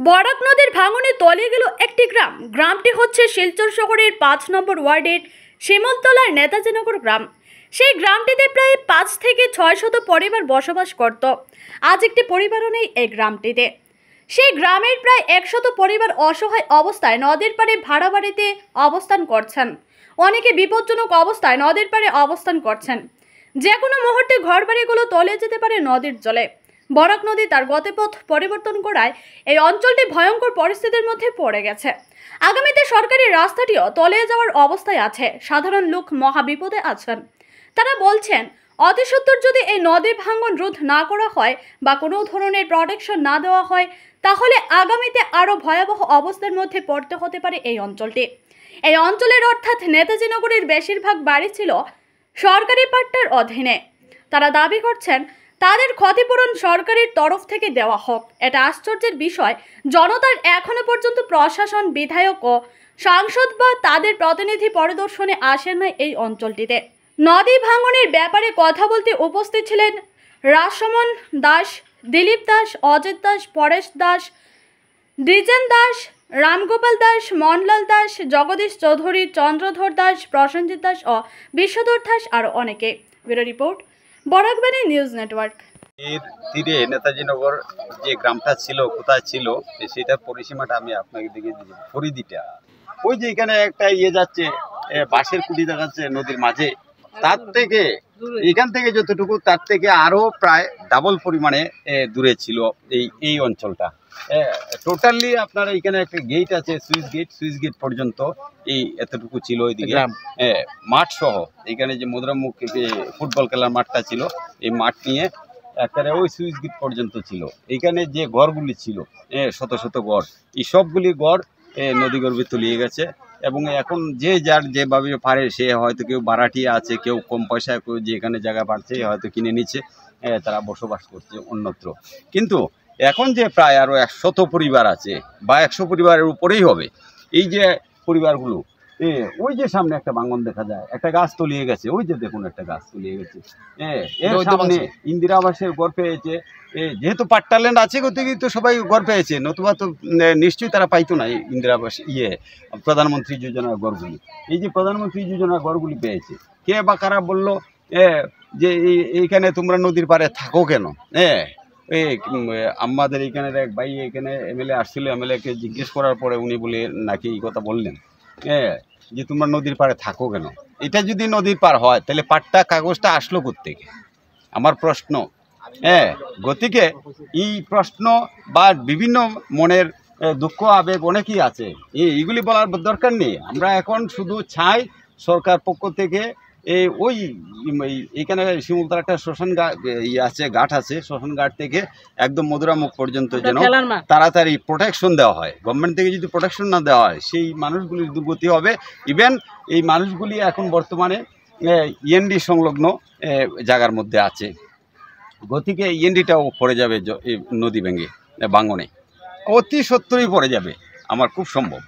বরাক নদীর ভাঙনে তলিয়ে গেল একটি গ্রাম। গ্রামটি হচ্ছে শিলচর শহরের ৫ নম্বর ওয়ার্ডের শিমলতলার নেতাজিনগর গ্রাম। সেই গ্রামটিতে প্রায় ৫ থেকে ৬০০ পরিবার বসবাস করত। আজ একটি পরিবারও নেই এই গ্রামটিতে। সেই গ্রামের প্রায় ১০০ পরিবার অসহায় অবস্থায় নদীর পাড়ে ভাড়া বাড়িতে অবস্থান করছেন। অনেকে বিপজ্জনক অবস্থায় নদীর পাড়ে অবস্থান করছেন। যে কোনো মুহূর্তে ঘরবাড়িগুলো তলিয়ে যেতে পারে নদীর জলে। বরাক নদী তার গতিপথ পরিবর্তন করায় এই অঞ্চলটি ভয়ঙ্কর পরিস্থিতির মধ্যে পড়ে গেছে। আগামীতে সরকারি রাস্তাটিও তলিয়ে যাওয়ার অবস্থায় আছে। সাধারণ লোক মহাবিপদে আছেন। তারা বলছেন, অতি সত্বর যদি এই নদী ভাঙন রোধ না করা হয় বা কোনো ধরনের প্রোটেকশন না দেওয়া হয়, তাহলে আগামীতে আরও ভয়াবহ অবস্থার মধ্যে পড়তে হতে পারে এই অঞ্চলটি। এই অঞ্চলের অর্থাৎ নেতাজিনগরের বেশিরভাগ বাড়ি ছিল সরকারি পাট্টার অধীনে। তারা দাবি করছেন তাদের ক্ষতিপূরণ সরকারের তরফ থেকে দেওয়া হোক। এটা আশ্চর্যের বিষয়, জনতার এখনো পর্যন্ত প্রশাসন, বিধায়ক ও সাংসদ বা তাদের প্রতিনিধি পরিদর্শনে আসেন না এই অঞ্চলটিতে। নদী ভাঙনের ব্যাপারে কথা বলতে উপস্থিত ছিলেন রাসমন দাস, দিলীপ দাস, অজিত দাস, পরেশ দাস, দ্বিজেন দাস, রামগোপাল দাস, মনলাল দাস, জগদীশ চৌধুরী, চন্দ্রধর দাস, প্রসেনজিৎ দাস ও বিশ্বধর দাস আরও অনেকে। Bureau report, Barak Bani news network. এর তীরে নেতাজিনগর যে গ্রামটা ছিল, কোথায় ছিল সেটার পরিসীমাটা আমি আপনাকে দেখে দিই। ফরিদিটা ওই যে এখানে একটা যাচ্ছে, বাঁশের কুটি দেখাচ্ছে নদীর মাঝে, তার থেকে এখান থেকে যতটুকু তার থেকে আরো প্রায় ডাবল পরিমাণে দূরে ছিল এই অঞ্চলটা। টোটালি আপনার এখানে একটা গেট আছে, সুইচ গেট পর্যন্ত এই এতটুকু ছিল। ওইদিকে মাঠ সহ এখানে যে মুদ্রামুখ ফুটবল খেলার মাঠটা ছিল, এই মাঠ নিয়ে একেবারে ওই সুইচ গেট পর্যন্ত ছিল। এইখানে যে গড়গুলি ছিল, শত শত গড়, এই সবগুলি গড় নদীগর্ভে তলিয়ে গেছে। এবং এখন যে যার যেভাবে পারে সে হয়তো কেউ ভাড়াটিয়া আছে, কেউ কম পয়সায় কেউ যেখানে জায়গা পাচ্ছে হয়তো কিনে নিচ্ছে, তারা বসবাস করছে অন্যত্র। কিন্তু এখন যে প্রায় আরও ১০০ পরিবার আছে বা ১০০ পরিবারের উপরেই হবে, এই যে পরিবারগুলো, ওই যে সামনে একটা ভাঙন দেখা যায়, একটা গাছ তলিয়ে গেছে, ওই যে দেখুন একটা গাছ তলিয়ে গেছে। এর সামনে ইন্দিরা আবাসের ঘর পেয়েছে, যেহেতু পাট্টা ল্যান্ড আছে গতিকে তো সবাই ঘর পেয়েছে, নতুবা তো নিশ্চয়ই তারা পাইতো না ইন্দিরা আবাস প্রধানমন্ত্রী যোজনার ঘরগুলি। এই যে প্রধানমন্ত্রী যোজনার ঘরগুলি পেয়েছে, কে বা কারা বললো যে এইখানে তোমরা নদীর পাড়ে থাকো কেন? আমাদের এইখানের এক ভাই এখানে এমএলএ আসছিল, এমএলএকে জিজ্ঞেস করার পরে উনি বলে নাকি এই কথা বললেন যে তোমরা নদীর পাড়ে থাকো কেন। এটা যদি নদীর পার হয় তাহলে পাট্টা কাগজটা আসলো কোত্থেকে, আমার প্রশ্ন। গতিকে এই প্রশ্ন বা বিভিন্ন মনের দুঃখ আবেগ অনেকই আছে, এইগুলি বলার দরকার নেই। আমরা এখন শুধু চাই সরকার পক্ষ থেকে ওই এইখানে শিমুলতলা একটা শ্মশান আছে, ঘাট আছে, শ্মশান ঘাট থেকে একদম মধুরামুখ পর্যন্ত যেন তাড়াতাড়ি প্রোটেকশন দেওয়া হয়। গভর্নমেন্ট থেকে যদি প্রোটেকশন না দেওয়া হয় সেই মানুষগুলির দুর্গতি হবে। ইভেন এই মানুষগুলি এখন বর্তমানে ইএনডি সংলগ্ন জায়গার মধ্যে আছে, গতিকে ইএনডিটাও পড়ে যাবে নদী ভেঙে ভাঙনে, অতি সত্তরই পড়ে যাবে আমার খুব সম্ভব।